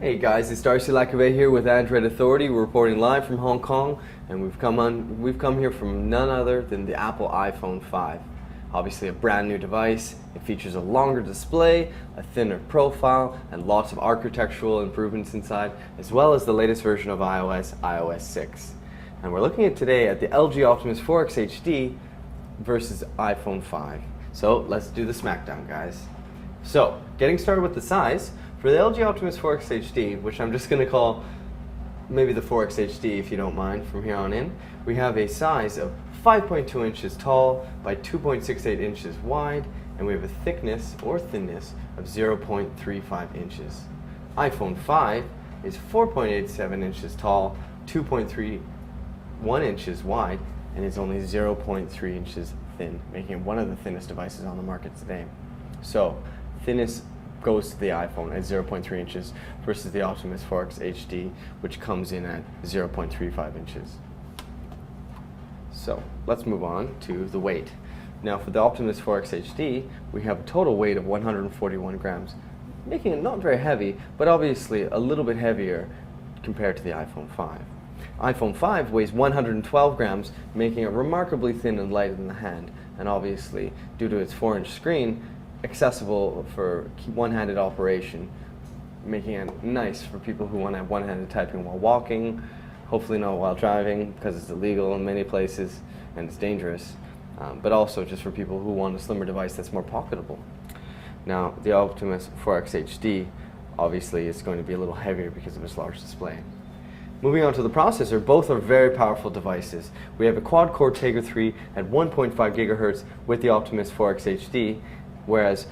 Hey guys, it's Darcy Lacavay here with Android Authority. We're reporting live from Hong Kong, and we've come here from none other than the Apple iPhone 5. Obviously a brand new device. It features a longer display, a thinner profile, and lots of architectural improvements inside, as well as the latest version of iOS, iOS 6. And we're looking at today at the LG Optimus 4X HD versus iPhone 5. So let's do the smackdown, guys. So, getting started with the size, for the LG Optimus 4X HD, which I'm just going to call maybe the 4X HD if you don't mind from here on in, we have a size of 5.2 inches tall by 2.68 inches wide, and we have a thickness or thinness of 0.35 inches. iPhone 5 is 4.87 inches tall, 2.31 inches wide, and is only 0.3 inches thin, making it one of the thinnest devices on the market today. So, thinness goes to the iPhone at 0.3 inches versus the Optimus 4X HD, which comes in at 0.35 inches. So let's move on to the weight. Now for the Optimus 4X HD, we have a total weight of 141 grams, making it not very heavy, but obviously a little bit heavier compared to the iPhone 5. iPhone 5 weighs 112 grams, making it remarkably thin and light in the hand, and obviously, due to its 4-inch screen, accessible for one-handed operation, making it nice for people who want to have one-handed typing while walking, hopefully not while driving because it's illegal in many places and it's dangerous, but also just for people who want a slimmer device that's more pocketable. Now the Optimus 4X HD obviously is going to be a little heavier because of its large display. Moving on to the processor, both are very powerful devices. We have a quad-core Tegra 3 at 1.5 gigahertz with the Optimus 4X HD, whereas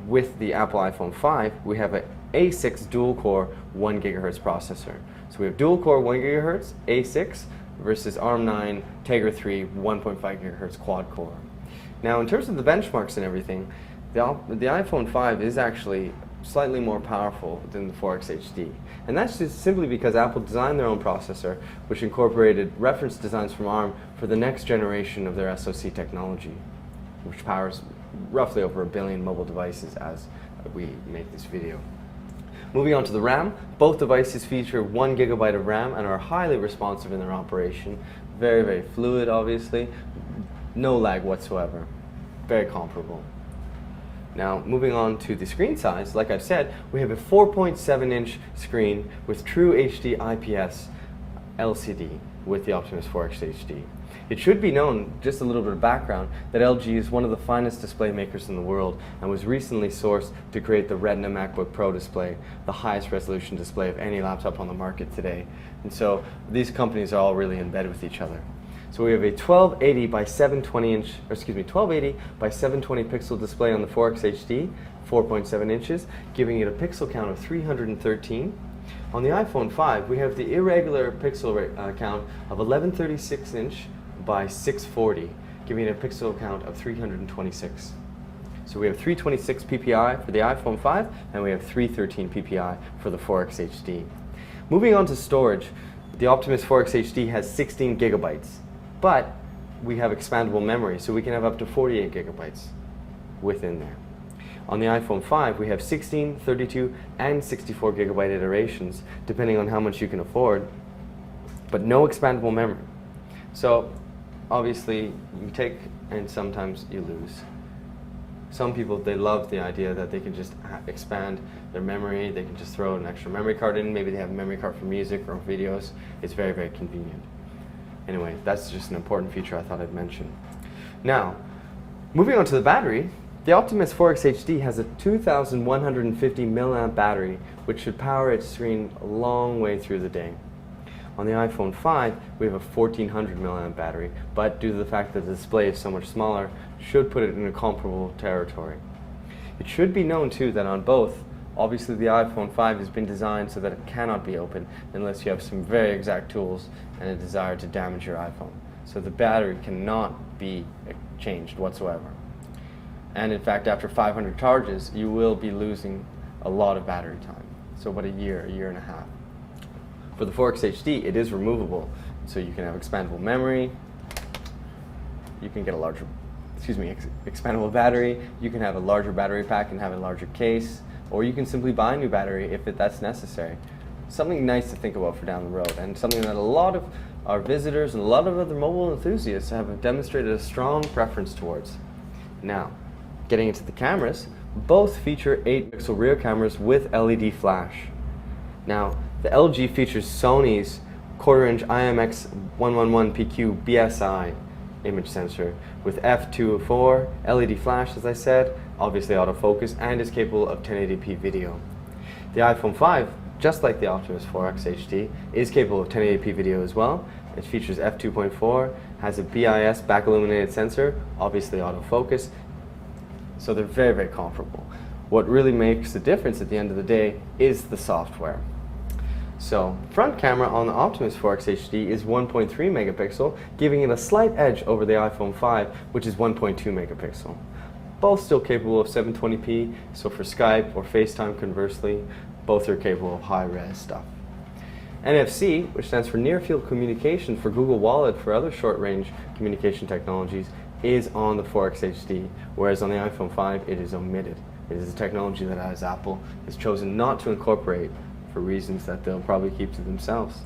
with the Apple iPhone 5, we have an A6 dual-core 1 gigahertz processor. So we have dual-core 1 gigahertz, A6, versus ARM9 Tegra 3 1.5 gigahertz quad-core. Now in terms of the benchmarks and everything, the iPhone 5 is actually slightly more powerful than the 4X HD. And that's just simply because Apple designed their own processor, which incorporated reference designs from ARM for the next generation of their SoC technology, which powers roughly over 1 billion mobile devices as we make this video. Moving on to the RAM, both devices feature 1 gigabyte of RAM and are highly responsive in their operation. Very, very fluid, obviously. No lag whatsoever. Very comparable. Now, moving on to the screen size, like I've said, we have a 4.7-inch screen with true HD IPS LCD with the Optimus 4X HD. It should be known, just a little bit of background, that LG is one of the finest display makers in the world and was recently sourced to create the Retina MacBook Pro display, the highest resolution display of any laptop on the market today. And so these companies are all really in bed with each other. So we have a 1280 by 1280 by 720 pixel display on the 4X HD, 4.7 inches, giving it a pixel count of 313. On the iPhone 5, we have the irregular pixel count of 1136 inch by 640, giving it a pixel count of 326. So we have 326 ppi for the iPhone 5, and we have 313 ppi for the 4X HD. Moving on to storage, the Optimus 4X HD has 16 gigabytes, but we have expandable memory, so we can have up to 48 gigabytes within there. On the iPhone 5, we have 16, 32, and 64 gigabyte iterations, depending on how much you can afford, but no expandable memory. So, obviously, you take and sometimes you lose. Some people, they love the idea that they can just expand their memory, they can just throw an extra memory card in, maybe they have a memory card for music or videos. It's very, very convenient. Anyway, that's just an important feature I thought I'd mention. Now, moving on to the battery, the Optimus 4X HD has a 2,150 milliamp battery, which should power its screen a long way through the day. On the iPhone 5, we have a 1,400 milliamp battery, but due to the fact that the display is so much smaller, should put it in a comparable territory. It should be known too that on both, obviously the iPhone 5 has been designed so that it cannot be opened unless you have some very exact tools and a desire to damage your iPhone. So the battery cannot be changed whatsoever. And in fact, after 500 charges, you will be losing a lot of battery time. So about a year and a half. For the 4X HD, it is removable. So you can have expandable memory, you can get a expandable battery, you can have a larger battery pack and have a larger case, or you can simply buy a new battery if that's necessary. Something nice to think about for down the road, and something that a lot of our visitors and a lot of other mobile enthusiasts have demonstrated a strong preference towards. Now, getting into the cameras, both feature 8-pixel rear cameras with LED flash. Now, the LG features Sony's quarter-inch IMX111PQ BSI image sensor with f2.4 LED flash, as I said, obviously autofocus, and is capable of 1080p video. The iPhone 5, just like the Optimus 4X HD, is capable of 1080p video as well. It features f2.4, has a BIS back illuminated sensor, obviously autofocus, so they're very, very comparable. What really makes the difference at the end of the day is the software. So, front camera on the Optimus 4X HD is 1.3 megapixel, giving it a slight edge over the iPhone 5, which is 1.2 megapixel. Both still capable of 720p, so for Skype or FaceTime conversely, both are capable of high-res stuff. NFC, which stands for Near Field Communication for Google Wallet for other short-range communication technologies, is on the 4X HD, whereas on the iPhone 5 it is omitted. It is a technology that, as Apple, has chosen not to incorporate for reasons that they'll probably keep to themselves.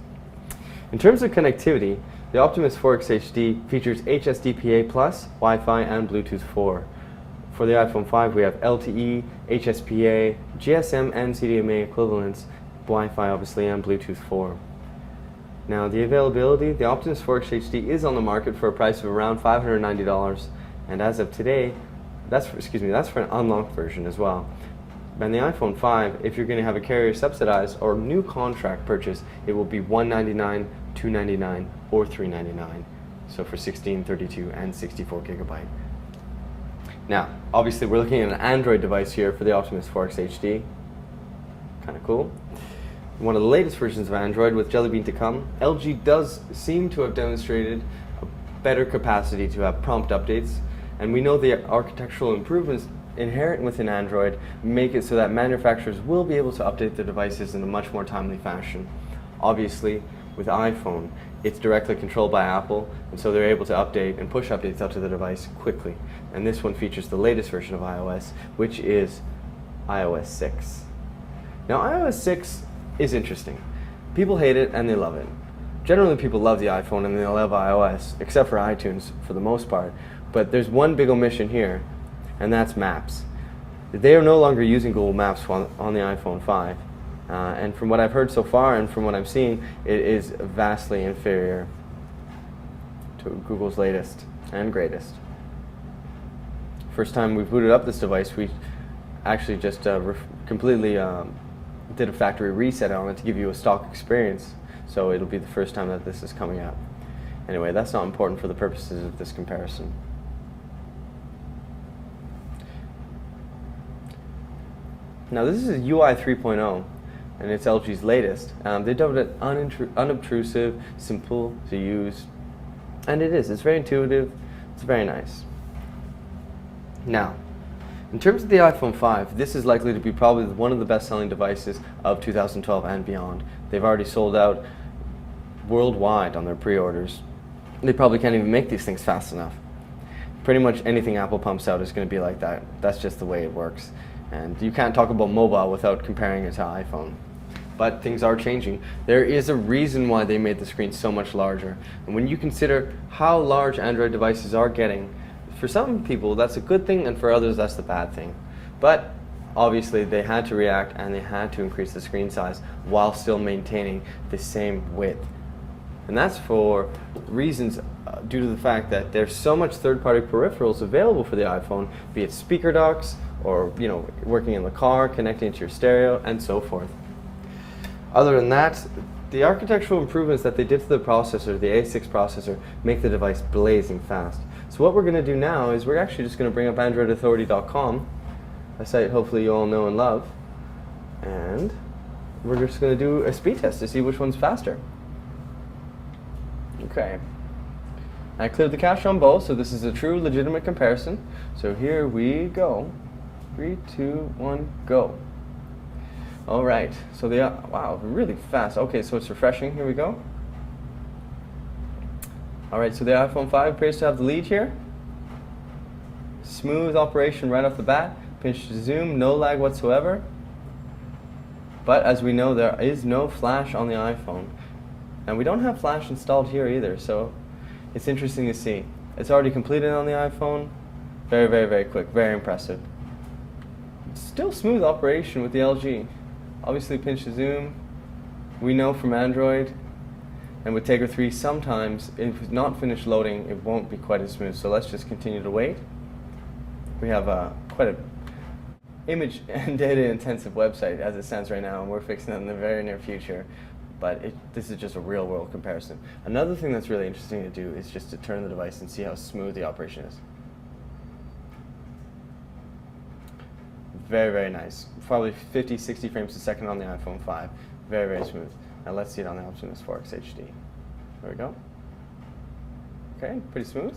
In terms of connectivity, the Optimus 4X HD features HSDPA+, Wi-Fi, and Bluetooth 4. For the iPhone 5, we have LTE, HSPA, GSM, and CDMA equivalents, Wi-Fi obviously, and Bluetooth 4. Now, the availability, the Optimus 4X HD is on the market for a price of around $590, and as of today, that's for an unlocked version as well. And the iPhone 5, if you're going to have a carrier subsidized or new contract purchase, it will be $199, $299, or $399. So for 16, 32, and 64 gigabyte. Now, obviously we're looking at an Android device here for the Optimus 4X HD. Kind of cool. One of the latest versions of Android with Jelly Bean to come, LG does seem to have demonstrated a better capacity to have prompt updates, and we know the architectural improvements inherent within Android make it so that manufacturers will be able to update their devices in a much more timely fashion. Obviously, with iPhone, it's directly controlled by Apple, and so they're able to update and push updates out to the device quickly. And this one features the latest version of iOS, which is iOS 6. Now, iOS 6 is interesting. People hate it and they love it. Generally, people love the iPhone and they love iOS, except for iTunes for the most part. But there's one big omission here, and that's Maps. They are no longer using Google Maps on the iPhone 5. And from what I've heard so far and from what I'm seeing, it is vastly inferior to Google's latest and greatest. First time we booted up this device, we actually just completely did a factory reset on it to give you a stock experience. So it'll be the first time that this is coming out. Anyway, that's not important for the purposes of this comparison. Now this is UI 3.0, and it's LG's latest. They dubbed it unobtrusive, simple to use, and it is. It's very intuitive. It's very nice. Now, in terms of the iPhone 5, this is likely to be probably one of the best-selling devices of 2012 and beyond. They've already sold out worldwide on their pre-orders. They probably can't even make these things fast enough. Pretty much anything Apple pumps out is going to be like that. That's just the way it works. And you can't talk about mobile without comparing it to iPhone. But things are changing. There is a reason why they made the screen so much larger. And when you consider how large Android devices are getting, for some people that's a good thing, and for others that's the bad thing. But obviously they had to react and they had to increase the screen size while still maintaining the same width. And that's for reasons due to the fact that there's so much third-party peripherals available for the iPhone, be it speaker docks or working in the car, connecting to your stereo, and so forth. Other than that, the architectural improvements that they did to the processor, the A6 processor, make the device blazing fast. So what we're going to do now is we're actually just going to bring up AndroidAuthority.com, a site hopefully you all know and love, and we're just going to do a speed test to see which one's faster. Okay. I cleared the cache on both, so this is a true legitimate comparison. So here we go. 3, 2, 1, go. All right, so wow, really fast. Okay, so it's refreshing. Here we go. All right, so the iPhone 5 appears to have the lead here. Smooth operation right off the bat. Pinch to zoom, no lag whatsoever. But as we know, there is no flash on the iPhone. And we don't have flash installed here either, so it's interesting to see. It's already completed on the iPhone. Very, very, very quick. Very impressive. Still smooth operation with the LG. Obviously pinch to zoom. We know from Android and with Tegra 3 sometimes if it's not finished loading it won't be quite as smooth, so let's just continue to wait. We have quite a image and data intensive website as it stands right now, and we're fixing it in the very near future, but this is just a real world comparison. Another thing that's really interesting to do is just to turn the device and see how smooth the operation is. Very, very nice. Probably 50, 60 frames a second on the iPhone 5. Very, very smooth. Now let's see it on the Optimus 4X HD. There we go. Okay, pretty smooth.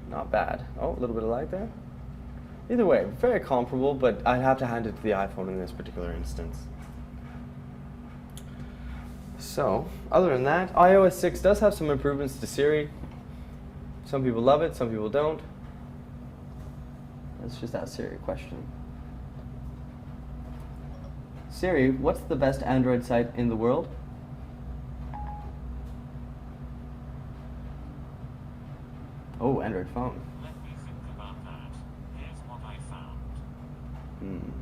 Not bad. Oh, a little bit of lag there. Either way, very comparable, but I'd have to hand it to the iPhone in this particular instance. So, other than that, iOS 6 does have some improvements to Siri. Some people love it, some people don't. Let's just ask Siri a question. Siri, what's the best Android site in the world? Oh, Android phone. Let me think about that. Here's what I found.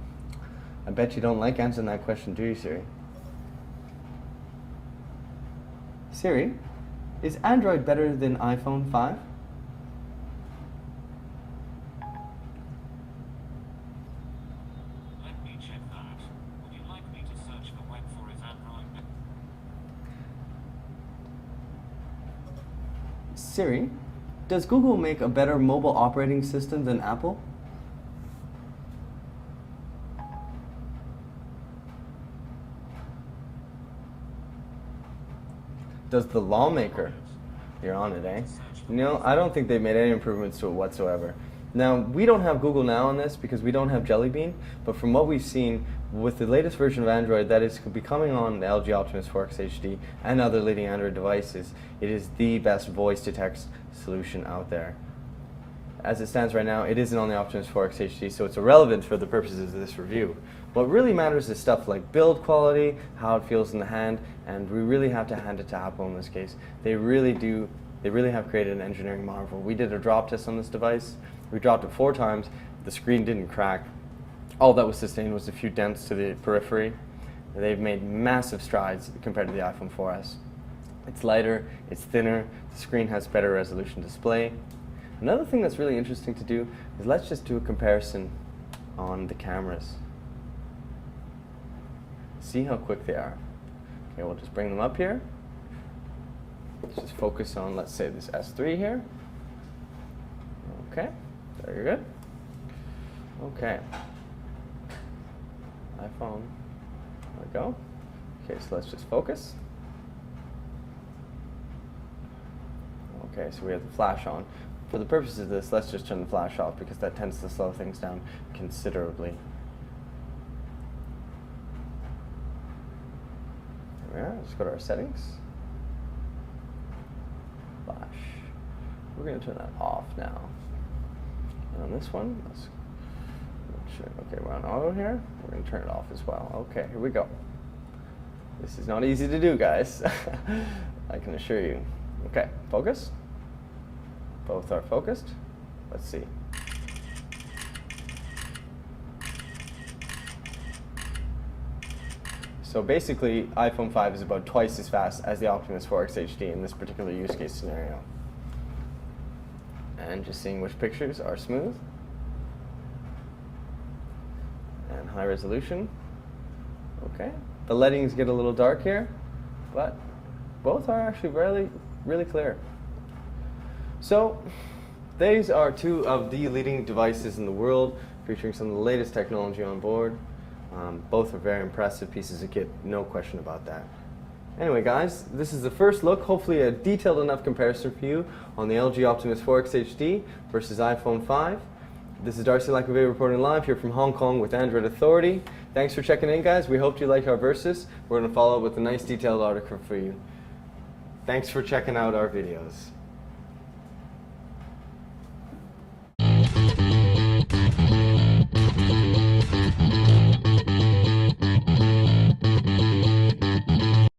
I bet you don't like answering that question, do you, Siri? Siri, is Android better than iPhone 5? Let me check that. Would you like me to search the web for is Android better? Siri, does Google make a better mobile operating system than Apple? Does the lawmaker? You're on it, eh? No, I don't think they've made any improvements to it whatsoever. Now, we don't have Google Now on this because we don't have Jelly Bean, but from what we've seen, with the latest version of Android that is becoming on the LG Optimus 4X HD and other leading Android devices, it is the best voice-to-text solution out there. As it stands right now, it isn't on the Optimus 4X HD, so it's irrelevant for the purposes of this review. What really matters is stuff like build quality, how it feels in the hand, and we really have to hand it to Apple in this case. They really have created an engineering marvel. We did a drop test on this device. We dropped it 4 times. The screen didn't crack. All that was sustained was a few dents to the periphery. They've made massive strides compared to the iPhone 4S. It's lighter, it's thinner, the screen has better resolution display. Another thing that's really interesting to do is let's just do a comparison on the cameras. See how quick they are. Okay, we'll just bring them up here. Let's just focus on, let's say, this S3 here. Okay, very good. Okay. iPhone. There we go. Okay, so let's just focus. Okay, so we have the flash on. For the purposes of this, let's just turn the flash off because that tends to slow things down considerably. There we are. Let's go to our settings. Flash. We're going to turn that off now. And on this one, let's okay, we're on auto here. We're going to turn it off as well. Okay, here we go. This is not easy to do, guys. I can assure you. Okay, focus. Both are focused. Let's see. So basically, iPhone 5 is about twice as fast as the Optimus 4X HD in this particular use case scenario. And just seeing which pictures are smooth and high resolution. Okay, the lettings get a little dark here, but both are actually really clear. So these are 2 of the leading devices in the world, featuring some of the latest technology on board. Both are very impressive pieces of kit, no question about that. Anyway, guys, this is the first look, hopefully a detailed enough comparison for you on the LG Optimus 4X HD versus iPhone 5. This is Darcy Lacovay reporting live here from Hong Kong with Android Authority. Thanks for checking in, guys. We hope you like our versus. We're going to follow up with a nice detailed article for you. Thanks for checking out our videos.